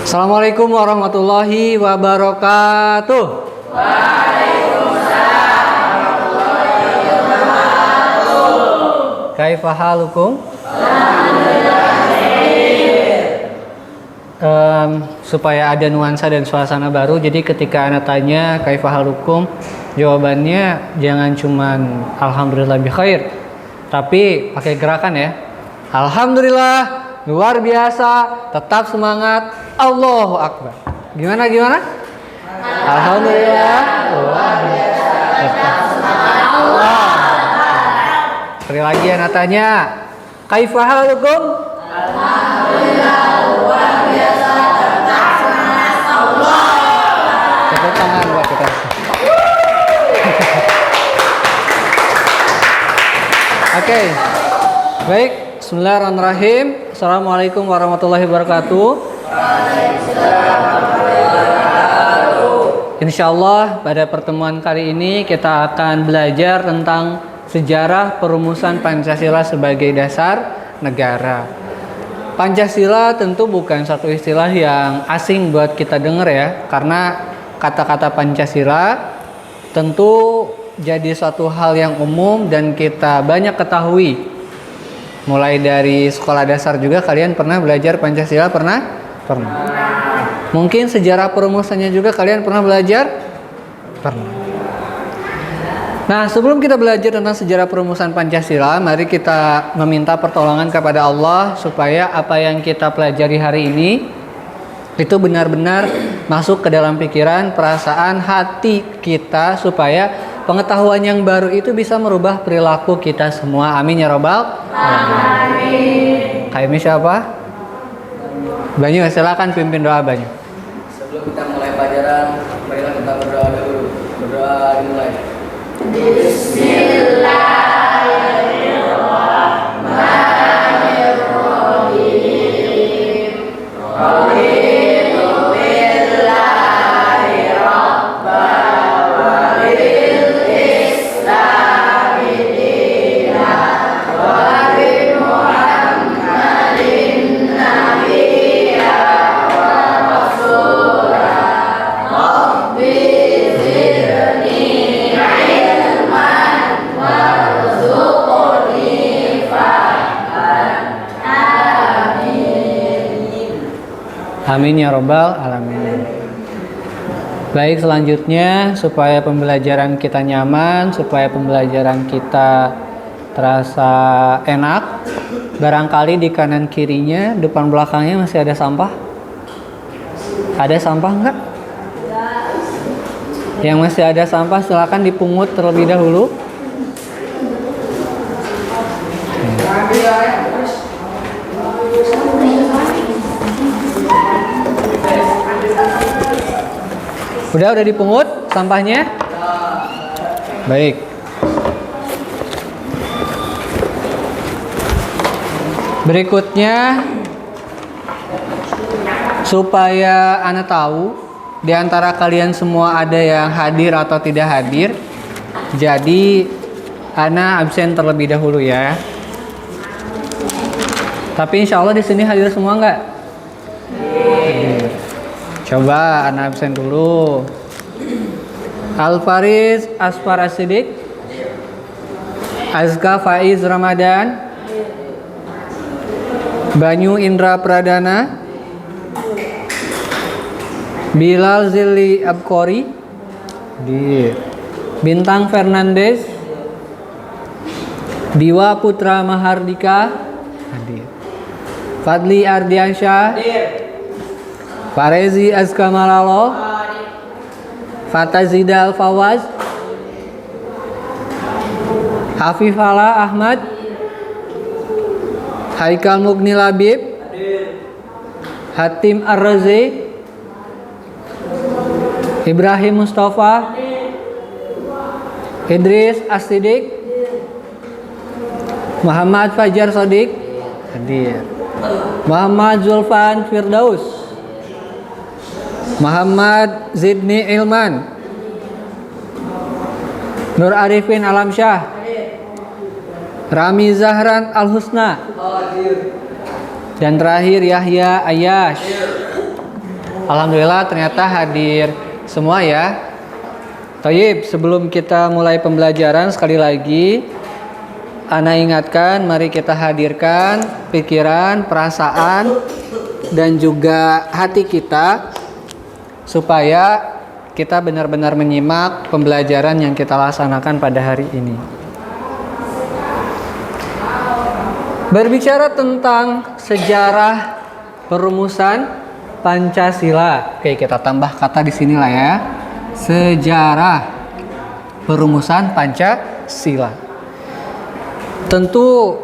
Assalamualaikum warahmatullahi wabarakatuh. Waalaikumsalam warahmatullahi wabarakatuh. Kaifa halukum? Supaya ada nuansa dan suasana baru, jadi ketika anak tanya kaifa halukum, jawabannya jangan cuman alhamdulillah bi khair, tapi pakai gerakan ya. Alhamdulillah, luar biasa, tetap semangat, Allahu Akbar. Gimana? Alhamdulillah, luar biasa, tetap semangat, Allah. Sekali lagi anak tanya, kaifa halukum? Alhamdulillah, luar biasa, tetap semangat, Allah. Tepuk tangan buat kita. Oke, baik. Bismillahirrahmanirrahim. Assalamualaikum warahmatullahi wabarakatuh. Insyaallah pada pertemuan kali ini kita akan belajar tentang sejarah perumusan Pancasila sebagai dasar negara. Pancasila tentu bukan satu istilah yang asing buat kita dengar ya, karena kata-kata Pancasila tentu jadi suatu hal yang umum dan kita banyak ketahui. Mulai dari sekolah dasar juga kalian pernah belajar Pancasila? Pernah. Mungkin sejarah perumusannya juga kalian pernah belajar? Pernah. Nah, sebelum kita belajar tentang sejarah perumusan Pancasila, mari kita meminta pertolongan kepada Allah supaya apa yang kita pelajari hari ini itu benar-benar masuk ke dalam pikiran, perasaan, hati kita, supaya pengetahuan yang baru itu bisa merubah perilaku kita semua. Amin ya robbal alamin. Kayaknya siapa? Banyu, silakan pimpin doa Banyu. Sebelum kita mulai pelajaran, marilah kita berdoa dulu. Berdoa dimulai. Bismillahirrahmanirrahim. Amin ya robbal alamin. Baik, selanjutnya supaya pembelajaran kita nyaman, supaya pembelajaran kita terasa enak, barangkali di kanan kirinya, depan belakangnya masih ada sampah. Ada sampah enggak? Yang masih ada sampah silakan dipungut terlebih dahulu. Udah dipungut sampahnya? Baik. Berikutnya, supaya Ana tahu di antara kalian semua ada yang hadir atau tidak hadir, jadi Ana absen terlebih dahulu ya. Tapi insya Allah di sini hadir semua nggak? Coba Ana absen dulu. Al-Faris Asfar Asidik, Azka Faiz Ramadan, Banyu Indra Pradana, Bilal Zilli Abkori, Bintang Fernandes, Diwa Putra Mahardika, Fadli Ardiansyah, Farezi Azka Malalo, Fatazida Al-Fawaz, Hafifala Ahmad, Haikal Mugni Labib, Hatim Ar-Razi, Ibrahim Mustafa, Idris As-Siddiq, Muhammad Fajar Sodik, hadir. Muhammad Zulfan Firdaus, Muhammad Zidni Ilman, Nur Arifin Alamsyah, Rami Zahran Al-Husna, dan terakhir Yahya Ayash. Alhamdulillah ternyata hadir semua ya. Taib, sebelum kita mulai pembelajaran sekali lagi Ana ingatkan, mari kita hadirkan pikiran, perasaan, dan juga hati kita supaya kita benar-benar menyimak pembelajaran yang kita laksanakan pada hari ini. Berbicara tentang sejarah perumusan Pancasila. Oke, kita tambah kata di sinilah ya. Sejarah perumusan Pancasila. Tentu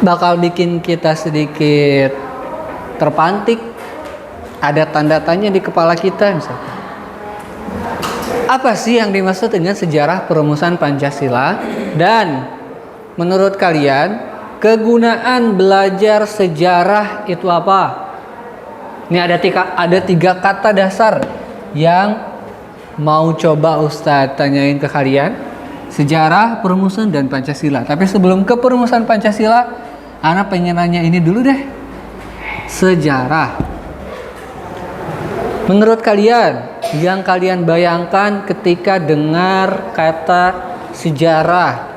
bakal bikin kita sedikit terpantik, ada tanda tanya di kepala kita misalnya. Apa sih yang dimaksud dengan sejarah perumusan Pancasila? Dan menurut kalian, kegunaan belajar sejarah itu apa? Ini ada tiga kata dasar yang mau coba Ustadz tanyain ke kalian. Sejarah, perumusan, dan Pancasila. Tapi sebelum ke perumusan Pancasila, Ana pengen nanya ini dulu deh. Sejarah. Menurut kalian, yang kalian bayangkan ketika dengar kata sejarah,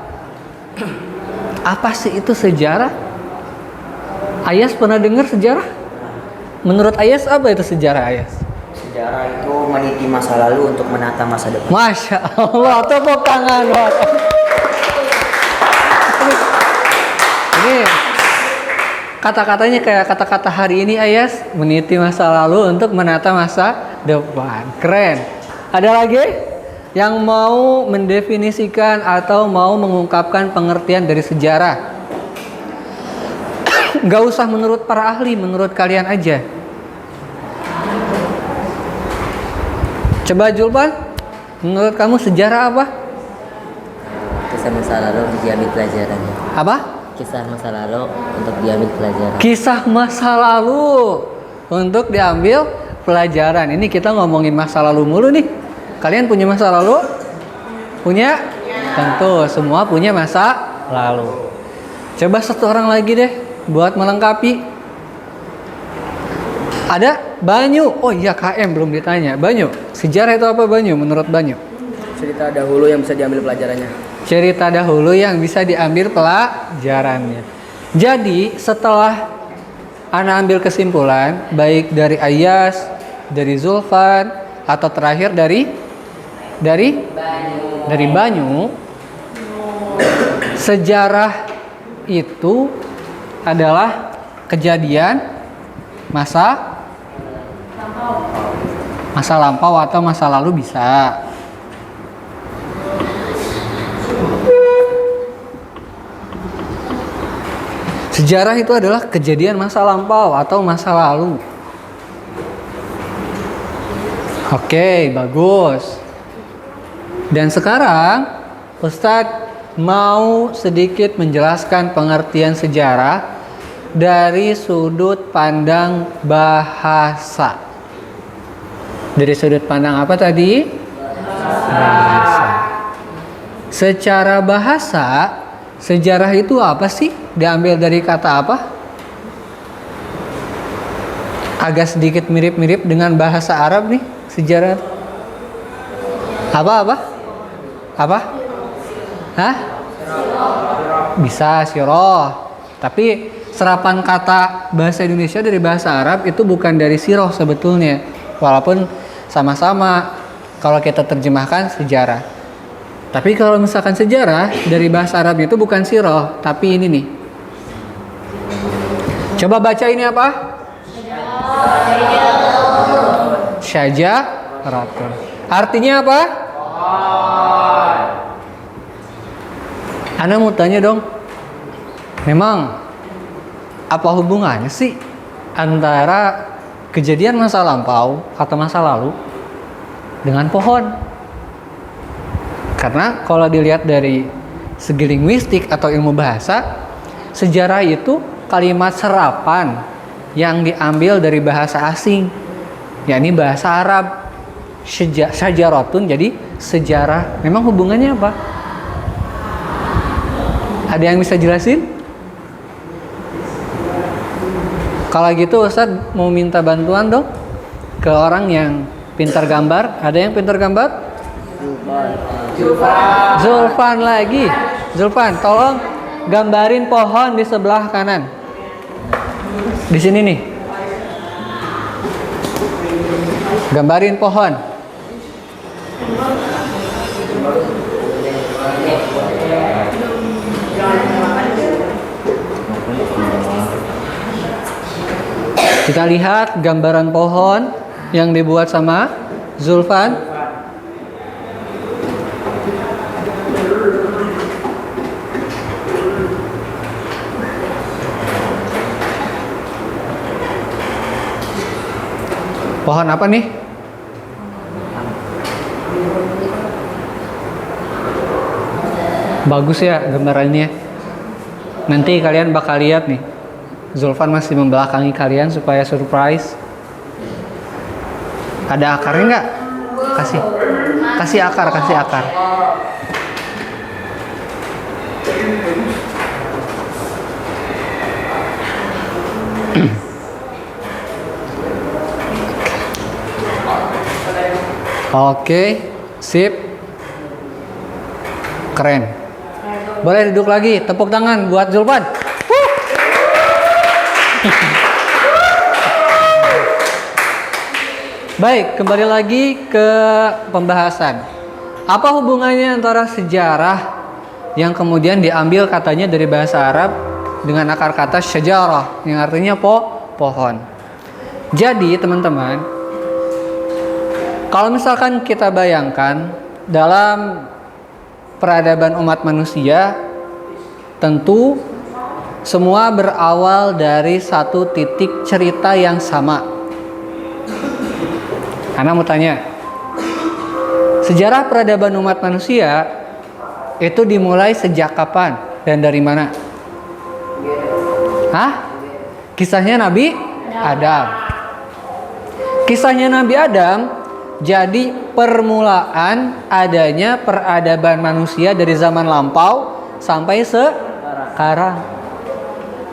apa sih itu sejarah? Ayas pernah dengar sejarah? Menurut Ayas apa itu sejarah, Ayas? Sejarah itu meniti masa lalu untuk menata masa depan. Masya Allah, tepuk tangan. Ini kata-katanya kayak kata-kata hari ini, Ayas. Meniti masa lalu untuk menata masa depan. Keren. Ada lagi yang mau mendefinisikan atau mau mengungkapkan pengertian dari sejarah? Gak usah menurut para ahli, menurut kalian aja. Coba Julpan, menurut kamu sejarah apa? Kisah masa lalu untuk diambil pelajaran. Apa? Kisah masa lalu untuk diambil pelajaran. Kisah masa lalu untuk diambil pelajaran. Ini kita ngomongin masa lalu mulu nih. Kalian punya masa lalu? Punya? Tentu, semua punya masa lalu. Coba satu orang lagi deh buat melengkapi. Ada Banyu. Oh iya, KM belum ditanya. Banyu, sejarah itu apa Banyu menurut Banyu? Cerita dahulu yang bisa diambil pelajarannya. Cerita dahulu yang bisa diambil pelajarannya. Jadi setelah Ana ambil kesimpulan, baik dari Ayas, dari Zulfan, atau terakhir dari Banyu, sejarah itu adalah kejadian masa lampau atau masa lalu bisa. Sejarah itu adalah kejadian masa lampau atau masa lalu. Oke, bagus. Dan sekarang Ustadz mau sedikit menjelaskan pengertian sejarah dari sudut pandang bahasa. Dari sudut pandang apa tadi? Bahasa. Secara bahasa, sejarah itu apa sih? Diambil dari kata apa? Agak sedikit mirip-mirip dengan bahasa Arab nih, sejarah. Apa? Hah? Bisa siroh. Tapi serapan kata bahasa Indonesia dari bahasa Arab itu bukan dari siroh sebetulnya. Walaupun sama-sama kalau kita terjemahkan sejarah. Tapi kalau misalkan sejarah dari bahasa Arab itu bukan siroh, tapi ini nih. Coba baca ini apa? Syajaratun. Artinya apa? Ana mau tanya dong. Memang apa hubungannya sih antara kejadian masa lampau atau masa lalu dengan pohon? Karena kalau dilihat dari segi linguistik atau ilmu bahasa, sejarah itu kalimat serapan yang diambil dari bahasa asing, yakni bahasa Arab. Syajaratun, jadi sejarah. Memang hubungannya apa? Ada yang bisa jelasin? Kalau gitu Ustadz mau minta bantuan dong ke orang yang pintar gambar. Ada yang pintar gambar? Zulfan lagi. Zulfan, tolong gambarin pohon di sebelah kanan. Di sini nih. Gambarin pohon. Kita lihat gambaran pohon yang dibuat sama Zulfan. Pohon apa nih? Bagus ya gambarannya. Nanti kalian bakal lihat nih. Zulfan masih membelakangi kalian supaya surprise. Ada akarnya nggak? Kasih akar. Oke, sip. Keren. Boleh duduk lagi, tepuk tangan buat Zulfan. Baik, kembali lagi ke pembahasan. Apa hubungannya antara sejarah yang kemudian diambil katanya dari bahasa Arab dengan akar kata syajarah yang artinya pohon. Jadi teman-teman, kalau misalkan kita bayangkan dalam peradaban umat manusia, tentu semua berawal dari satu titik cerita yang sama. Ana mau tanya, sejarah peradaban umat manusia itu dimulai sejak kapan dan dari mana? Kisahnya Nabi Adam. Kisahnya Nabi Adam jadi permulaan adanya peradaban manusia dari zaman lampau sampai sekarang.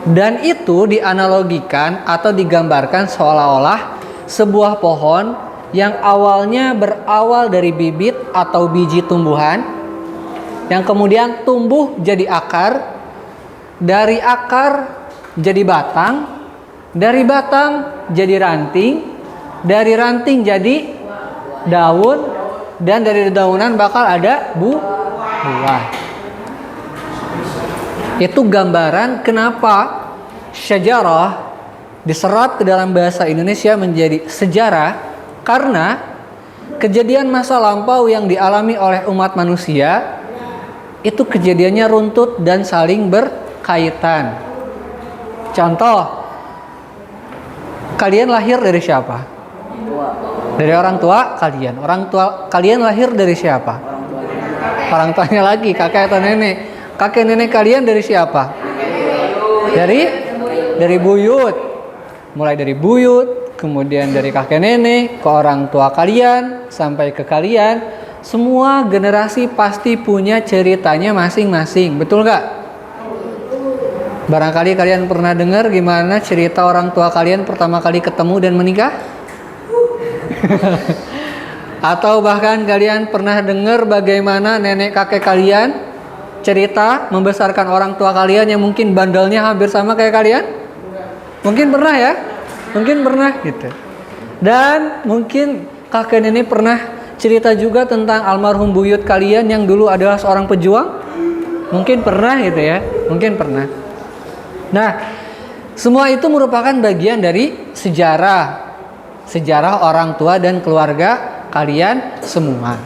Dan itu dianalogikan atau digambarkan seolah-olah sebuah pohon yang awalnya berawal dari bibit atau biji tumbuhan yang kemudian tumbuh jadi akar, dari akar jadi batang, dari batang jadi ranting, dari ranting jadi daun, dan dari daunan bakal ada buah. Itu gambaran kenapa syajarah diserap ke dalam bahasa Indonesia menjadi sejarah, karena kejadian masa lampau yang dialami oleh umat manusia itu kejadiannya runtut dan saling berkaitan. Contoh, kalian lahir dari siapa? Dari orang tua kalian. Orang tua kalian lahir dari siapa? Orang tuanya lagi, kakek atau nenek. Kakek nenek kalian dari siapa? Dari buyut. Mulai dari buyut, kemudian dari kakek nenek ke orang tua kalian sampai ke kalian. Semua generasi pasti punya ceritanya masing-masing. Betul gak? Barangkali kalian pernah dengar gimana cerita orang tua kalian pertama kali ketemu dan menikah? Atau bahkan kalian pernah dengar bagaimana nenek kakek kalian cerita membesarkan orang tua kalian yang mungkin bandelnya hampir sama kayak kalian? Mungkin pernah ya? Mungkin pernah gitu. Dan mungkin kakek nenek pernah cerita juga tentang almarhum buyut kalian yang dulu adalah seorang pejuang. Mungkin pernah gitu ya. Mungkin pernah. Nah, semua itu merupakan bagian dari sejarah. Sejarah orang tua dan keluarga kalian semua.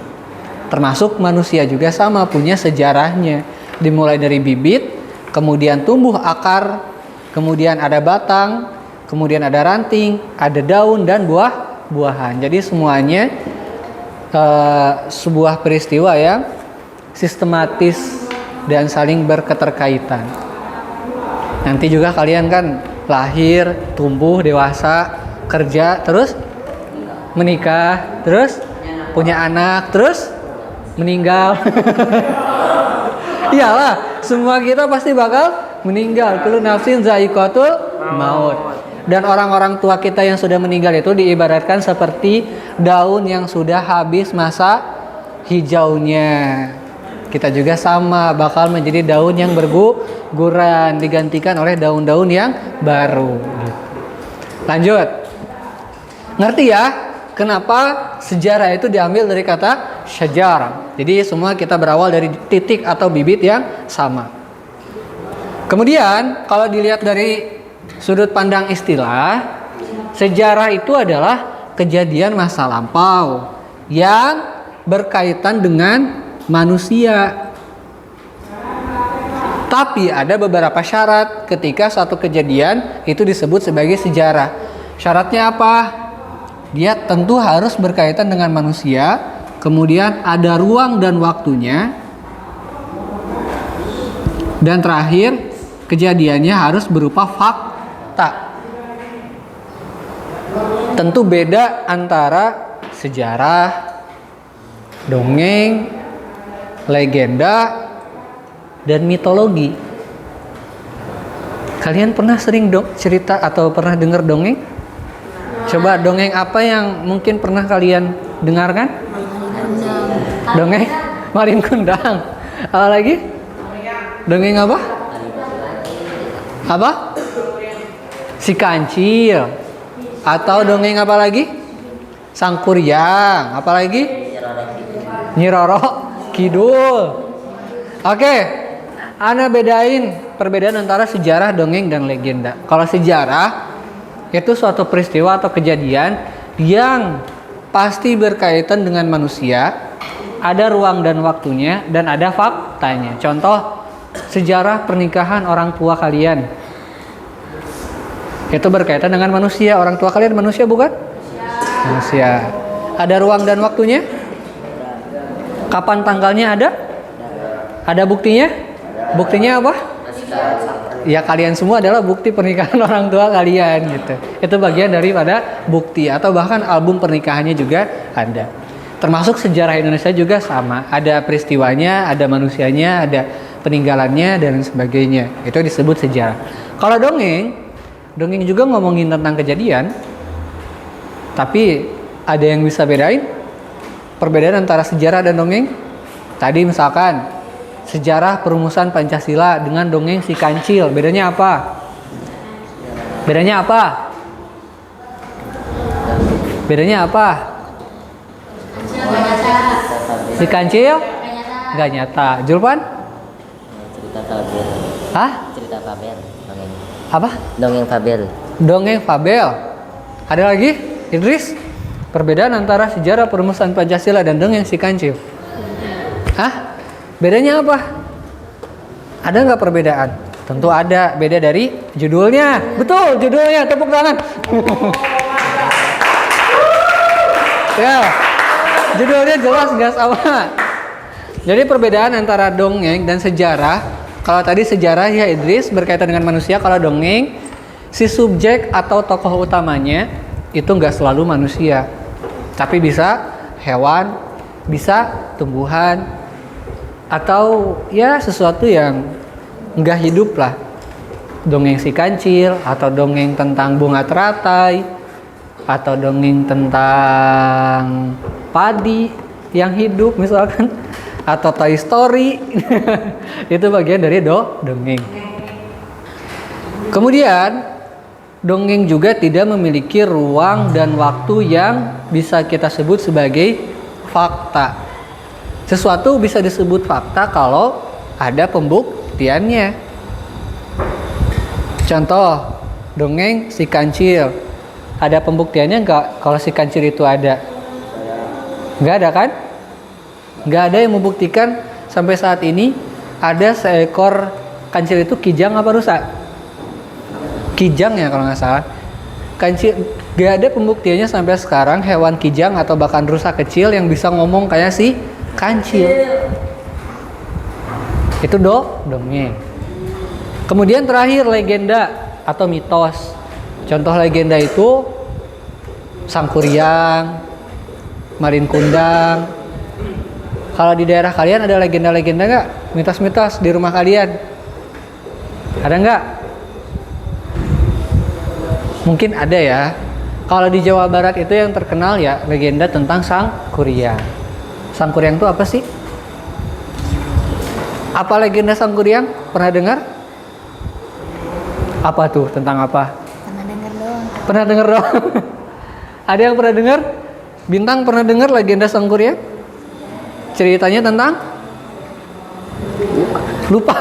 Termasuk manusia juga sama, punya sejarahnya. Dimulai dari bibit, kemudian tumbuh akar, kemudian ada batang, kemudian ada ranting, ada daun dan buah-buahan. Jadi semuanya sebuah peristiwa yang sistematis dan saling berketerkaitan. Nanti juga kalian kan lahir, tumbuh, dewasa, kerja, terus menikah, terus punya anak, terus meninggal. Iyalah, semua kita pasti bakal meninggal. Kullu nafsin za'iqatul maut. Dan orang-orang tua kita yang sudah meninggal itu diibaratkan seperti daun yang sudah habis masa hijaunya. Kita juga sama, bakal menjadi daun yang berguguran, digantikan oleh daun-daun yang baru. Lanjut. Ngerti ya? Kenapa sejarah itu diambil dari kata syajar? Jadi semua kita berawal dari titik atau bibit yang sama. Kemudian kalau dilihat dari sudut pandang istilah, sejarah itu adalah kejadian masa lampau yang berkaitan dengan manusia. Tapi ada beberapa syarat ketika suatu kejadian itu disebut sebagai sejarah. Syaratnya apa? Dia tentu harus berkaitan dengan manusia, kemudian ada ruang dan waktunya, dan terakhir kejadiannya harus berupa fakta. Tentu beda antara sejarah, dongeng, legenda, dan mitologi. Kalian pernah sering cerita atau pernah dengar dongeng? Coba dongeng apa yang mungkin pernah kalian dengarkan? Dongeng Malin Kundang. Apa lagi? Dongeng apa? Apa? Si Kancil. Atau dongeng apa lagi? Sang Kuryang. Apa lagi? Nyi Roro Kidul. Oke. Ana bedain perbedaan antara sejarah, dongeng, dan legenda. Kalau sejarah itu suatu peristiwa atau kejadian yang pasti berkaitan dengan manusia, ada ruang dan waktunya, dan ada faktanya. Contoh, sejarah pernikahan orang tua kalian. Itu berkaitan dengan manusia. Orang tua kalian manusia bukan? Manusia. Ada ruang dan waktunya? Kapan tanggalnya ada? Ada buktinya? Buktinya apa? Ya kalian semua adalah bukti pernikahan orang tua kalian gitu. Itu bagian daripada bukti, atau bahkan album pernikahannya juga ada. Termasuk sejarah Indonesia juga sama. Ada peristiwanya, ada manusianya, ada peninggalannya dan sebagainya. Itu disebut sejarah. Kalau dongeng juga ngomongin tentang kejadian. Tapi ada yang bisa bedain perbedaan antara sejarah dan dongeng? Tadi misalkan sejarah perumusan Pancasila dengan dongeng Si Kancil. Bedanya apa? Bedanya apa? Bedanya apa? Si Kancil nggak nyata. Julpan? Cerita Fabel. Hah? Cerita Fabel. Dongeng. Apa? Dongeng Fabel. Dongeng fabel. Ada lagi? Idris? Perbedaan antara sejarah perumusan Pancasila dan dongeng Si Kancil. Hah? Bedanya apa? Ada nggak perbedaan? Tentu ada. Beda dari judulnya. Betul, judulnya. Tepuk tangan. Ya, judulnya jelas nggak sama. Jadi perbedaan antara dongeng dan sejarah. Kalau tadi sejarah ya Idris berkaitan dengan manusia. Kalau dongeng, si subjek atau tokoh utamanya itu nggak selalu manusia, tapi bisa hewan, bisa tumbuhan, atau ya sesuatu yang nggak hidup lah. Dongeng Si Kancil, atau dongeng tentang bunga teratai, atau dongeng tentang padi yang hidup misalkan, atau Toy Story. Itu bagian dari dongeng. Kemudian dongeng juga tidak memiliki ruang dan waktu yang bisa kita sebut sebagai fakta. Sesuatu bisa disebut fakta kalau ada pembuktiannya. Contoh, dongeng Si Kancil. Ada pembuktiannya nggak kalau Si Kancil itu ada? Nggak ada kan? Nggak ada yang membuktikan sampai saat ini ada seekor kancil itu kijang apa rusa? Kijang ya kalau nggak salah. Kancil, nggak ada pembuktiannya sampai sekarang hewan kijang atau bahkan rusa kecil yang bisa ngomong kayak si kancil. Itu dongeng. Kemudian terakhir legenda atau mitos. Contoh legenda itu Sang Kuryang, Malin Kundang. Kalau di daerah kalian ada legenda-legenda nggak? Mitos-mitos di rumah kalian? Ada nggak? Mungkin ada ya. Kalau di Jawa Barat itu yang terkenal ya legenda tentang Sangkuriang. Sangkuriang itu apa sih? Apa legenda Sangkuriang? Pernah dengar? Apa tuh? Tentang apa? Pernah denger doang. Pernah dengar doang? Ada yang pernah dengar? Bintang pernah dengar legenda Sangkuriang? Ceritanya tentang? Lupa.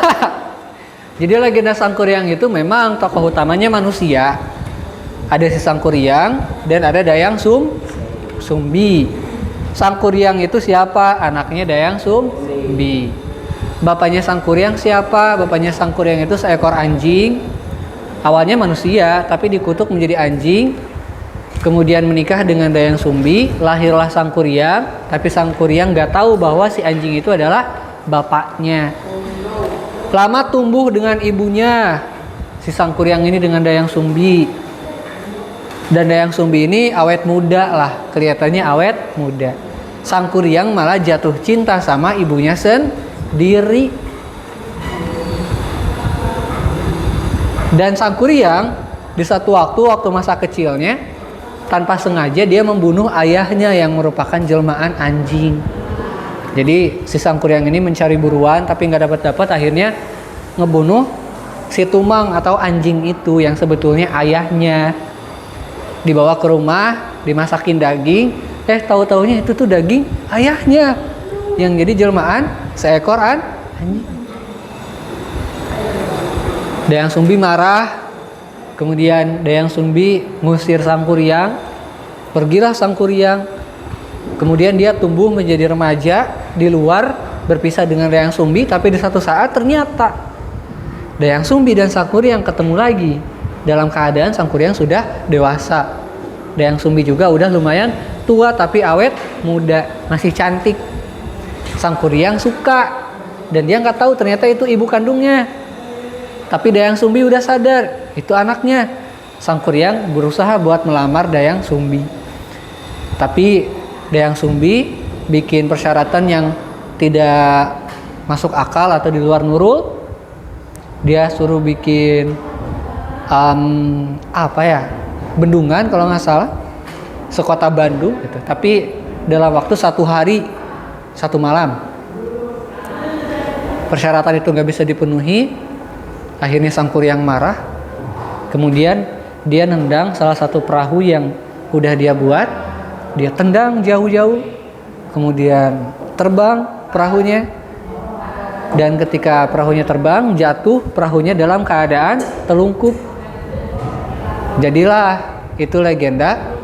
Jadi legenda Sangkuriang itu memang tokoh utamanya manusia. Ada si Sangkuriang dan ada Dayang Sumbi. Sangkuriang itu siapa? Anaknya Dayang Sumbi. Bapaknya Sangkuriang siapa? Bapaknya Sangkuriang itu seekor anjing. Awalnya manusia, tapi dikutuk menjadi anjing. Kemudian menikah dengan Dayang Sumbi, lahirlah Sangkuriang. Tapi Sangkuriang nggak tahu bahwa si anjing itu adalah bapaknya. Lama tumbuh dengan ibunya, si Sangkuriang ini dengan Dayang Sumbi. Dan Dayang Sumbi ini awet muda lah, kelihatannya awet muda. Sangkuriang malah jatuh cinta sama ibunya sendiri. Dan Sangkuriang di satu waktu masa kecilnya, tanpa sengaja dia membunuh ayahnya yang merupakan jelmaan anjing. Jadi si Sangkuriang ini mencari buruan tapi nggak dapat, akhirnya ngebunuh si Tumang atau anjing itu yang sebetulnya ayahnya. Dibawa ke rumah, dimasakin daging, tahu-taunya itu tuh daging ayahnya yang jadi jelmaan seekor anjing. Dayang Sumbi marah, kemudian Dayang Sumbi ngusir Sangkuriang, pergilah Sangkuriang. Kemudian dia tumbuh menjadi remaja di luar, berpisah dengan Dayang Sumbi, tapi di satu saat ternyata Dayang Sumbi dan Sangkuriang ketemu lagi. Dalam keadaan Sangkuriang sudah dewasa. Dayang Sumbi juga udah lumayan tua tapi awet muda, masih cantik. Sangkuriang suka dan dia nggak tahu ternyata itu ibu kandungnya. Tapi Dayang Sumbi udah sadar itu anaknya. Sangkuriang berusaha buat melamar Dayang Sumbi. Tapi Dayang Sumbi bikin persyaratan yang tidak masuk akal atau di luar nurul. Dia suruh bikin bendungan kalau nggak salah sekota Bandung gitu. Tapi dalam waktu 1 hari 1 malam persyaratan itu nggak bisa dipenuhi. Akhirnya Sangkuriang marah, kemudian dia nendang salah satu perahu yang udah dia buat, dia tendang jauh-jauh, kemudian terbang perahunya. Dan ketika perahunya terbang, jatuh perahunya dalam keadaan telungkup. Jadilah itu legenda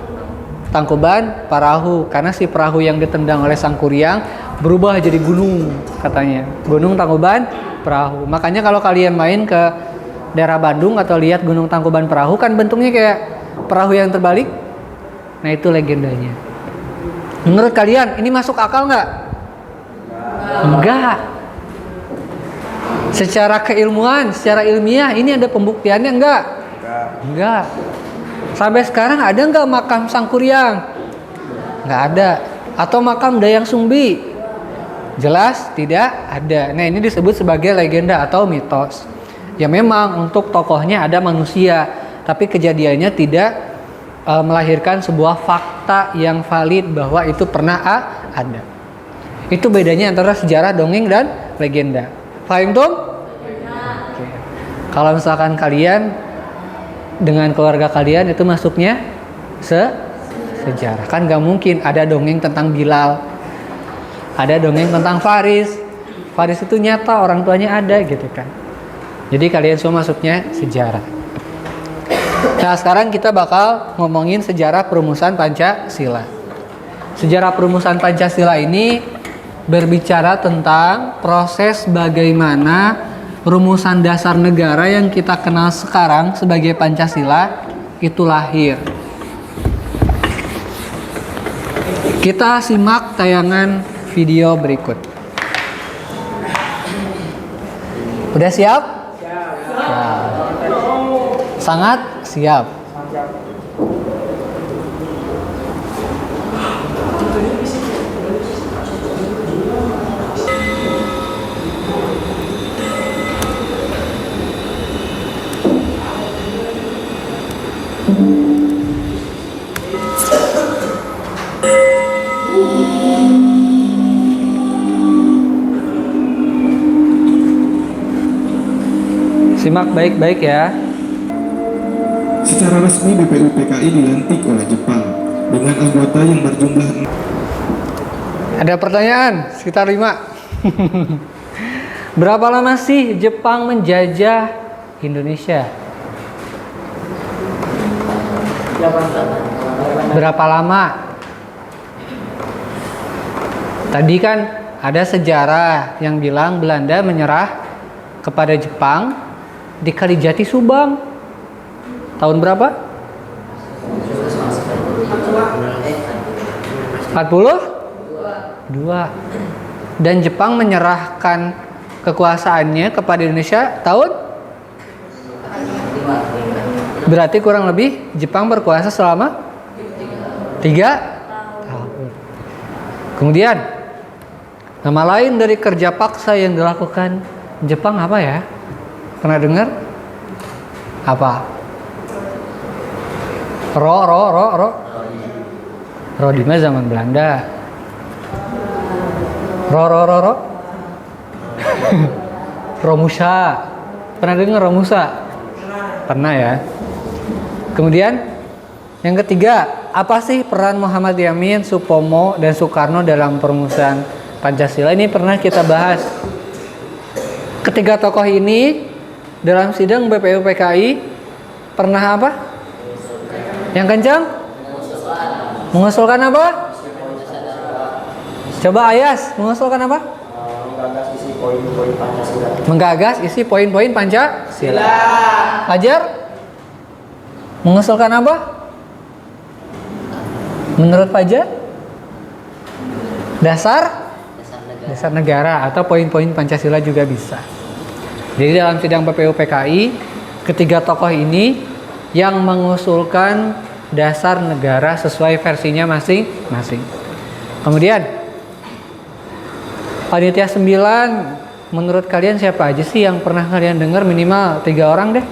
Tangkuban Parahu, karena si perahu yang ditendang oleh Sangkuriang berubah jadi gunung katanya. Gunung Tangkuban Parahu. Makanya kalau kalian main ke daerah Bandung atau lihat Gunung Tangkuban Parahu kan bentuknya kayak perahu yang terbalik. Nah itu legendanya. Menurut kalian ini masuk akal nggak? Enggak. Secara keilmuan, secara ilmiah ini ada pembuktiannya enggak? Enggak. Sampai sekarang ada enggak makam Sangkuriang? Enggak ada. Atau makam Dayang Sumbi? Jelas tidak ada. Nah ini disebut sebagai legenda atau mitos. Ya memang untuk tokohnya ada manusia, tapi kejadiannya tidak melahirkan sebuah fakta yang valid bahwa itu pernah ada. Itu bedanya antara sejarah, dongeng, dan legenda. Paham tuh? Oke. Kalau misalkan kalian dengan keluarga kalian itu masuknya sejarah, kan gak mungkin ada dongeng tentang Bilal, ada dongeng tentang Faris itu nyata orang tuanya ada gitu kan. Jadi kalian semua masuknya sejarah. Nah sekarang kita bakal ngomongin sejarah perumusan Pancasila. Sejarah perumusan Pancasila ini berbicara tentang proses bagaimana rumusan dasar negara yang kita kenal sekarang sebagai Pancasila itu lahir. Kita simak tayangan video berikut. Udah siap? Siap. Sangat siap. Simak baik-baik ya. Secara resmi BPUPKI dilantik oleh Jepang dengan anggota yang berjumlah. Ada pertanyaan sekitar 5. Berapa lama sih Jepang menjajah Indonesia? Berapa lama? Tadi kan ada sejarah yang bilang Belanda menyerah kepada Jepang di Kalijati Subang. Tahun berapa? 42. Dan Jepang menyerahkan kekuasaannya kepada Indonesia tahun? Berarti kurang lebih Jepang berkuasa selama 3 tahun. Kemudian nama lain dari kerja paksa yang dilakukan Jepang apa ya? Pernah dengar? Apa? Rodima zaman Belanda. Romusa. Pernah dengar Romusa? Pernah ya. Kemudian yang ketiga, apa sih peran Muhammad Yamin, Supomo, dan Soekarno dalam perumusan Pancasila? Ini pernah kita bahas. Ketiga tokoh ini dalam sidang BPUPKI pernah apa? Yang kencang? Mengusulkan apa? Coba Ayas, mengusulkan apa? Menggagas isi poin-poin Pancasila. Menggagas isi poin-poin Pancasila. Fajar? Mengusulkan apa? Menurut Fajar? Dasar negara atau poin-poin Pancasila juga bisa. Jadi dalam sidang BPUPKI, ketiga tokoh ini yang mengusulkan dasar negara sesuai versinya masing-masing. Kemudian Panitia 9, menurut kalian siapa aja sih yang pernah kalian dengar? Minimal 3 orang deh.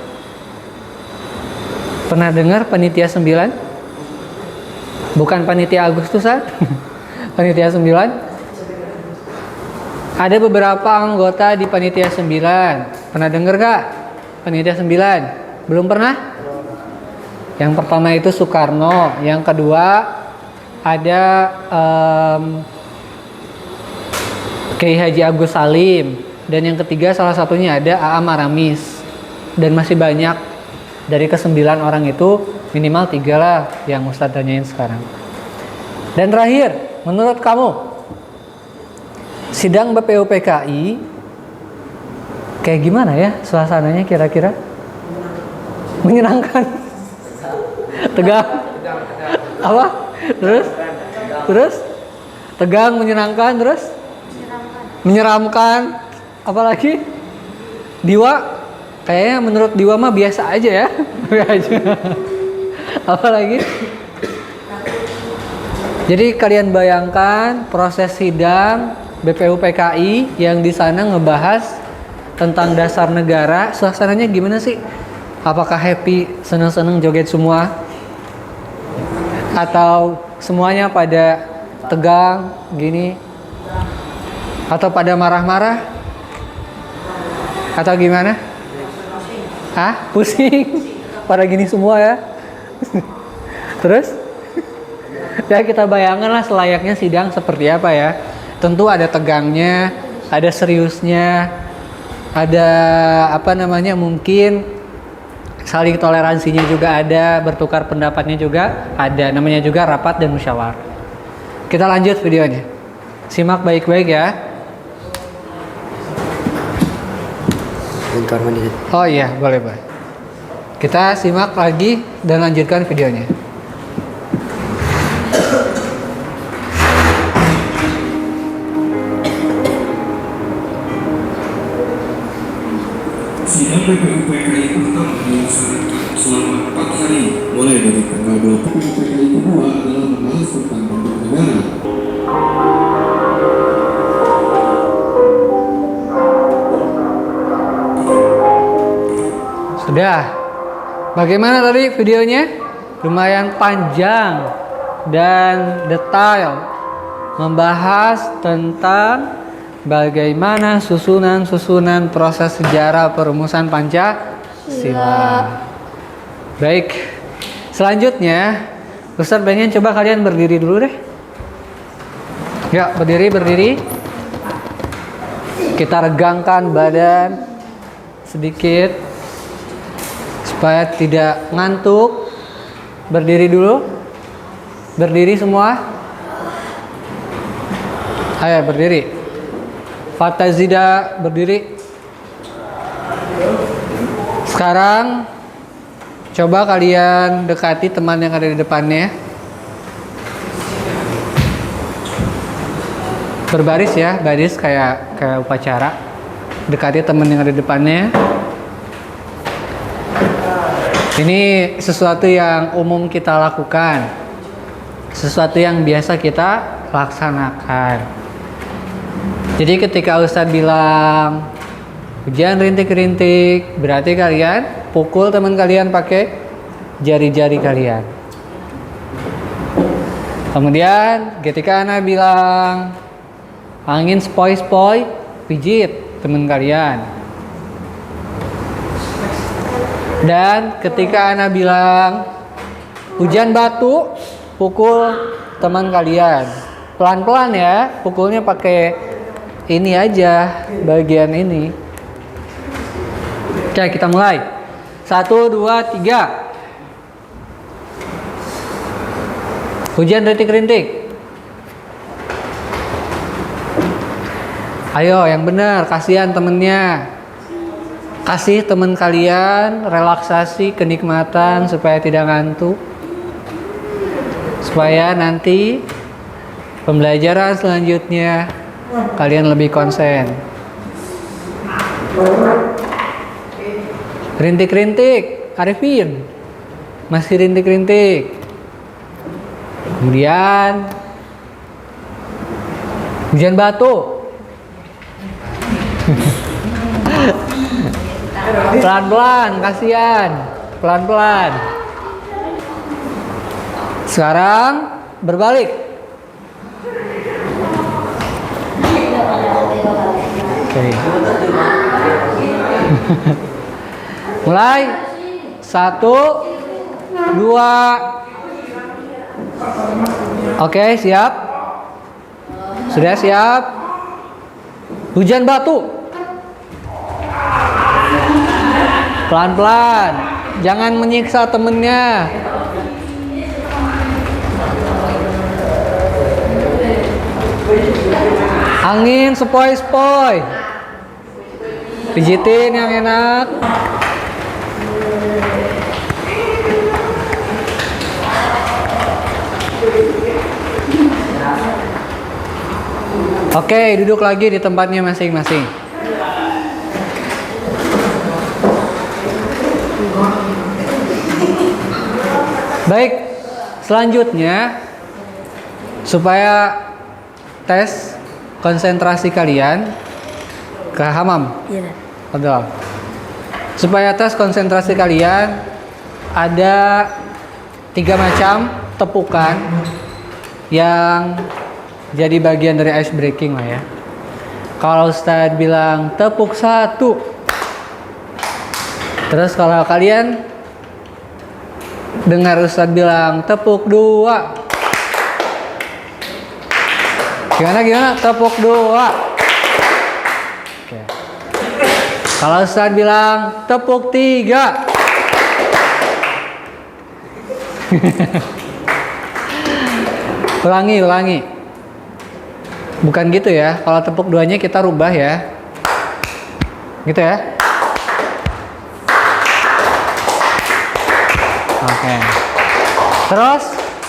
Pernah dengar Panitia 9? Bukan Panitia Agustusan. Panitia 9. Ada beberapa anggota di Panitia 9. Pernah dengar gak? Panitia 9? Belum pernah? Yang pertama itu Soekarno. Yang kedua ada Kiai Haji Agus Salim. Dan yang ketiga salah satunya ada A.A. Maramis. Dan masih banyak. Dari ke-9 orang itu minimal 3 lah yang Ustadz tanyain sekarang. Dan terakhir, menurut kamu sidang BPUPKI kayak gimana ya suasananya kira-kira? Menyenangkan? Tegang? Apa? Terus? Tegang, menyenangkan, terus? Menyeramkan. Apalagi? Diwa? Kayaknya menurut Diwa mah biasa aja ya. Apalagi? Jadi kalian bayangkan proses sidang BPUPKI yang di sana ngebahas tentang dasar negara, suasananya gimana sih? Apakah happy, seneng-seneng joget semua? Atau semuanya pada tegang gini? Atau pada marah-marah? Atau gimana? Hah? Pusing? Pada gini semua ya? Terus? Ya kita bayangkan lah selayaknya sidang seperti apa ya. Tentu ada tegangnya, ada seriusnya, ada mungkin saling toleransinya juga ada, bertukar pendapatnya juga ada. Namanya juga rapat dan musyawarah. Kita lanjut videonya. Simak baik-baik ya. Oh iya, boleh. Kita simak lagi dan lanjutkan videonya. Sidang BPUPKI pertama dilaksanakan selama 4 hari, mulai dari tanggal 20. BPUPKI kedua adalah membahas tentang bentuk negara. Sudah. Bagaimana tadi videonya? Lumayan panjang dan detail, membahas tentang bagaimana susunan proses sejarah perumusan Pancasila. sila. Baik. Selanjutnya, Ustaz pengen coba kalian berdiri dulu deh. Ya, berdiri. Kita regangkan badan sedikit supaya tidak ngantuk. Berdiri dulu. Berdiri semua. Ayo berdiri. Fatazida berdiri. Sekarang coba kalian dekati teman yang ada di depannya. Berbaris ya, baris kayak upacara. Dekati teman yang ada di depannya. Ini sesuatu yang umum kita lakukan. Sesuatu yang biasa kita laksanakan. Jadi ketika Ustadz bilang hujan rintik-rintik, berarti kalian pukul teman kalian pakai jari-jari kalian. Kemudian ketika Ana bilang angin sepoi-sepoi, pijit teman kalian. Dan ketika Ana bilang hujan batu, pukul teman kalian. Pelan-pelan ya, pukulnya pakai ini aja, bagian ini. Oke, kita mulai. 1, 2, 3. Hujan rintik-rintik. Ayo, yang benar, kasihan temennya. Kasih teman kalian relaksasi, kenikmatan supaya tidak ngantuk. Supaya nanti pembelajaran selanjutnya kalian lebih konsen. Rintik-rintik, Arifin. Masih rintik-rintik. Kemudian hujan batu. Pelan-pelan, kasihan. Pelan-pelan. Sekarang berbalik. Oke. Mulai. 1, 2. Oke, siap. Sudah siap. Hujan batu. Pelan-pelan. Jangan menyiksa temennya. Angin sepoi-sepoi. Pijitin yang enak. Oke, duduk lagi di tempatnya masing-masing. Baik, selanjutnya supaya tes konsentrasi kalian ke hamam. Iya. Betul. Supaya tes konsentrasi kalian ada 3 macam tepukan yang jadi bagian dari ice breaking lah ya. Kalau Ustadz bilang tepuk 1, terus kalau kalian dengar Ustadz bilang tepuk 2, gimana? Tepuk 2. Oke. Kalau Ustadz bilang tepuk 3. Ulangi. Bukan gitu ya. Kalau tepuk 2-nya kita rubah ya. Gitu ya. Oke. Terus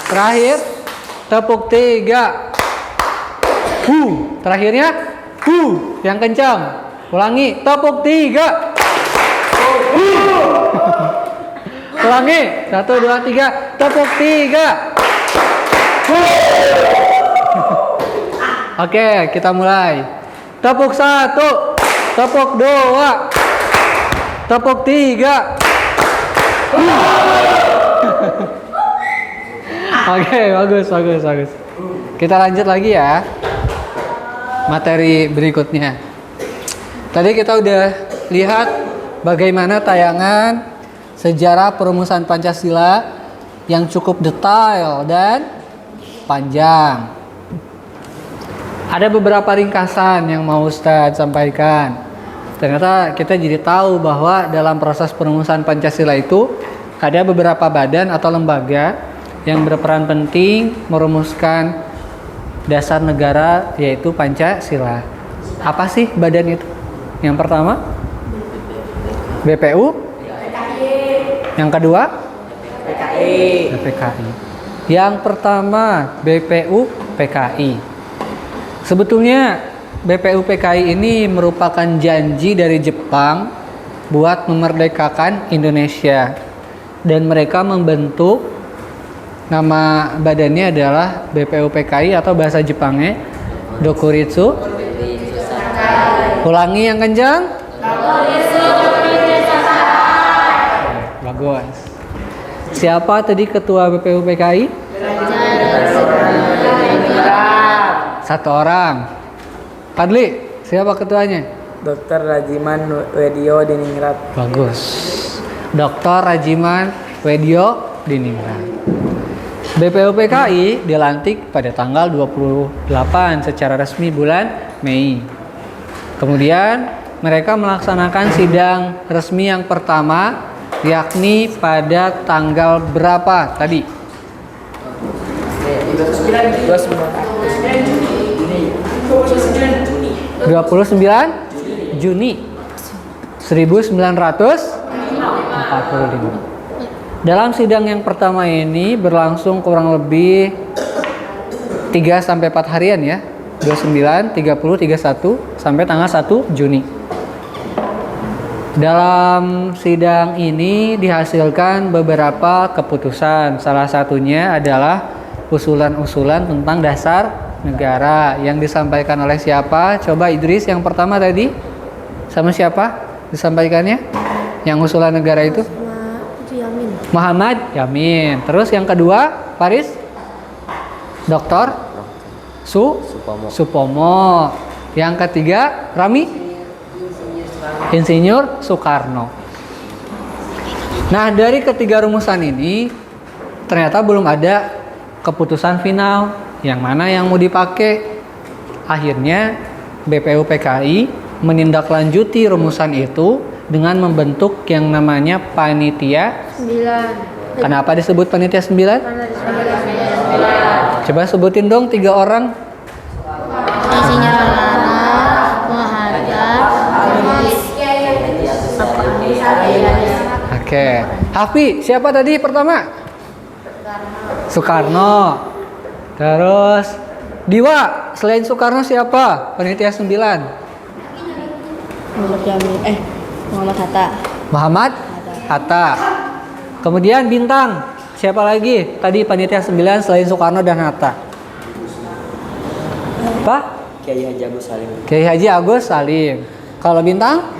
terakhir tepuk 3. Terakhirnya yang kencang. Ulangi, tepuk 3. Ulangi, 1, 2, 3, tepuk 3. Oke, kita mulai. Tepuk 1, tepuk 2, tepuk 3. Oke, bagus. Kita lanjut lagi ya. Materi berikutnya. Tadi kita udah lihat bagaimana tayangan sejarah perumusan Pancasila yang cukup detail dan panjang. Ada beberapa ringkasan yang mau Ustadz sampaikan. Ternyata kita jadi tahu bahwa dalam proses perumusan Pancasila itu ada beberapa badan atau lembaga yang berperan penting merumuskan dasar negara, yaitu Pancasila. Apa sih badan itu? Yang pertama BPU, yang kedua PKI. Yang pertama BPU PKI. Sebetulnya BPU PKI ini merupakan janji dari Jepang buat memerdekakan Indonesia, dan mereka membentuk, nama badannya adalah BPU PKI atau bahasa Jepangnya Dokuritsu. Ulangi yang kencang. Bagus. Siapa tadi ketua BPU PKI? Satu orang. Padli, siapa ketuanya? Dr. Rajiman Wedio Diningrat. Bagus. Dr. Rajiman Wedio Diningrat. BPU PKI dilantik pada tanggal 28 secara resmi bulan Mei. Kemudian mereka melaksanakan sidang resmi yang pertama, yakni pada tanggal berapa tadi? 29 Juni 1945. Dalam sidang yang pertama ini berlangsung kurang lebih 3-4 harian ya. 29, 30, 31 sampai tanggal 1 Juni. Dalam sidang ini dihasilkan beberapa keputusan. Salah satunya adalah usulan-usulan tentang dasar negara yang disampaikan oleh siapa? Coba Idris, yang pertama tadi sama siapa disampaikannya? Yang usulan negara itu? Muhammad Yamin. Terus yang kedua, Faris? Dr. Supomo. Yang ketiga, Rami? Insinyur Soekarno. Nah, dari ketiga rumusan ini ternyata belum ada keputusan final yang mana yang mau dipakai. Akhirnya BPU PKI menindaklanjuti rumusan itu dengan membentuk yang namanya Panitia 9. Kenapa disebut Panitia 9? Coba sebutin dong 3 orang. Oke. Hafi, siapa tadi pertama? Soekarno. Terus Diwa, selain Soekarno siapa? Panitia 9. Muhammad Hatta. Kemudian Bintang, siapa lagi? Tadi panitia 9 selain Soekarno dan Hatta. Apa? Kiai Haji Agus Salim. Kiai Haji Agus Salim. Kalau Bintang?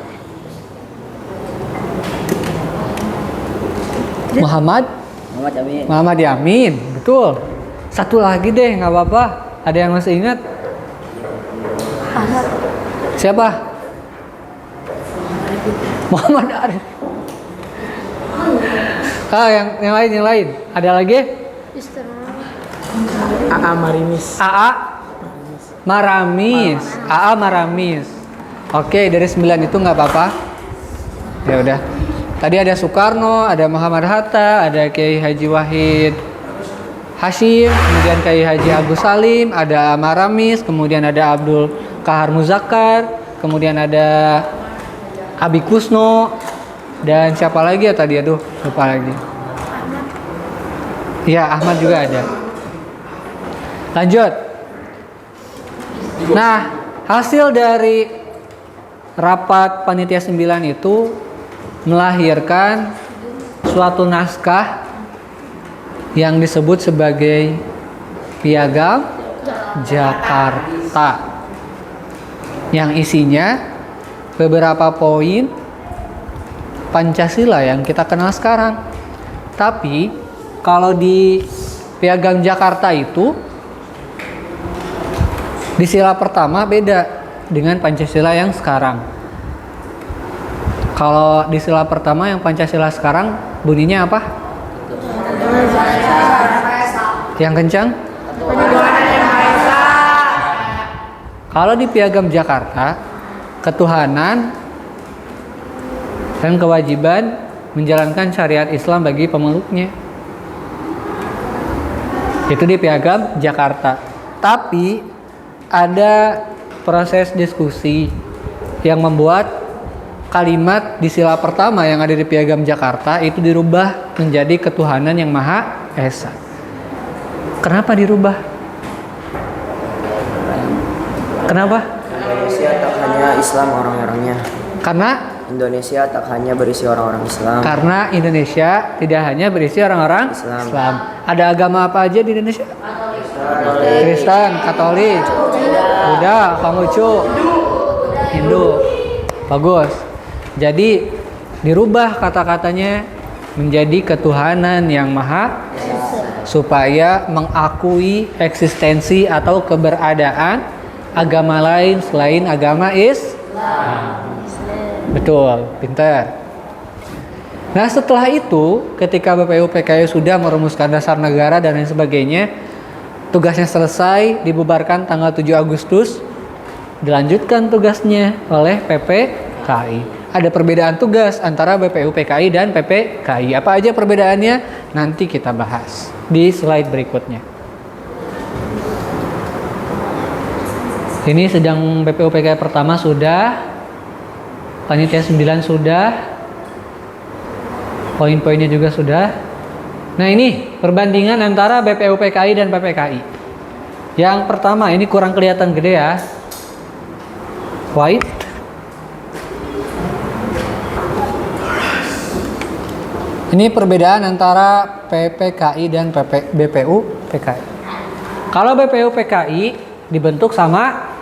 Muhammad Yamin. Betul. Satu lagi deh, nggak apa-apa. Ada yang masih ingat? Siapa? Muhammad Arif. Yang lain. Ada lagi? AA Marimis. AA Maramis. Oke, dari 9 itu nggak apa-apa. Ya udah. Tadi ada Soekarno, ada Muhammad Hatta, ada Kiai Haji Wahid Hashim, kemudian Kiai Haji Agus Salim, ada Maramis, kemudian ada Abdul Kahar Muzakkar, kemudian ada Abi Kusno, dan siapa lagi ya tadi? Aduh, lupa lagi. Iya, Ahmad juga ada. Lanjut. Nah, hasil dari rapat Panitia 9 itu melahirkan suatu naskah yang disebut sebagai Piagam Jakarta, yang isinya beberapa poin Pancasila yang kita kenal sekarang. Tapi kalau di Piagam Jakarta itu di sila pertama beda dengan Pancasila yang sekarang. Kalau di sila pertama yang Pancasila sekarang bunyinya apa? Yang kencang? Kalau di Piagam Jakarta, ketuhanan dan kewajiban menjalankan syariat Islam bagi pemeluknya. Itu di Piagam Jakarta. Tapi ada proses diskusi yang membuat kalimat di sila pertama yang ada di Piagam Jakarta itu dirubah menjadi ketuhanan yang Maha Esa. Kenapa dirubah? Kenapa? Indonesia tak hanya Islam orang-orangnya. Karena Tak hanya berisi orang-orang Islam. Karena Indonesia tidak hanya berisi orang-orang Islam. Ada agama apa aja di Indonesia? Kristen, Katolik, Buddha, Konghucu, Hindu. Bagus. Jadi dirubah kata-katanya menjadi ketuhanan yang Maha supaya mengakui eksistensi atau keberadaan agama lain selain agama Islam. Betul, pintar. Nah setelah itu ketika BPUPKI sudah merumuskan dasar negara dan lain sebagainya, tugasnya selesai, dibubarkan tanggal 7 Agustus, dilanjutkan tugasnya oleh PPKI. Ada perbedaan tugas antara BPUPKI dan PPKI. Apa aja perbedaannya? Nanti kita bahas di slide berikutnya. Ini sedang BPUPKI pertama sudah, panitia 9 sudah, poin-poinnya juga sudah. Nah ini perbandingan antara BPUPKI dan PPKI. Yang pertama ini kurang kelihatan gede ya, white. Ini perbedaan antara PPKI dan BPUPKI. Kalau BPUPKI dibentuk sama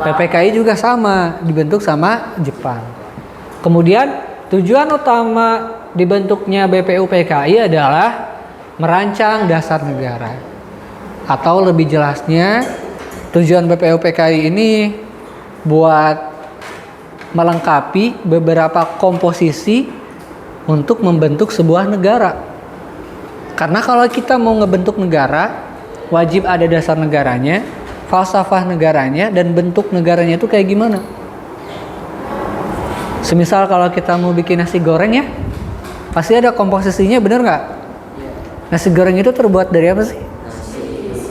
PPKI juga sama, dibentuk sama Jepang. Kemudian tujuan utama dibentuknya BPUPKI adalah merancang dasar negara. Atau lebih jelasnya, tujuan BPUPKI ini buat melengkapi beberapa komposisi untuk membentuk sebuah negara. Karena kalau kita mau ngebentuk negara, wajib ada dasar negaranya, falsafah negaranya, dan bentuk negaranya itu kayak gimana. Semisal kalau kita mau bikin nasi goreng ya, pasti ada komposisinya, bener nggak? Nasi goreng itu terbuat dari apa sih?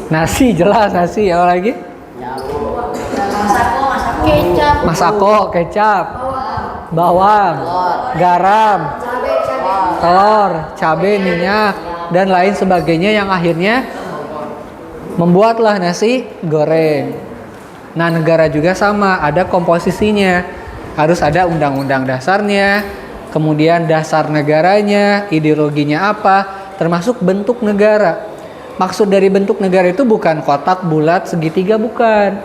Nasi, jelas nasi. Apa lagi? Masako, kecap, bawang, garam, telur, cabai, minyak, dan lain sebagainya yang akhirnya membuatlah nasi goreng. Nah negara juga sama, ada komposisinya. Harus ada undang-undang dasarnya, kemudian dasar negaranya, ideologinya apa, termasuk bentuk negara. Maksud dari bentuk negara itu bukan kotak, bulat, segitiga, bukan.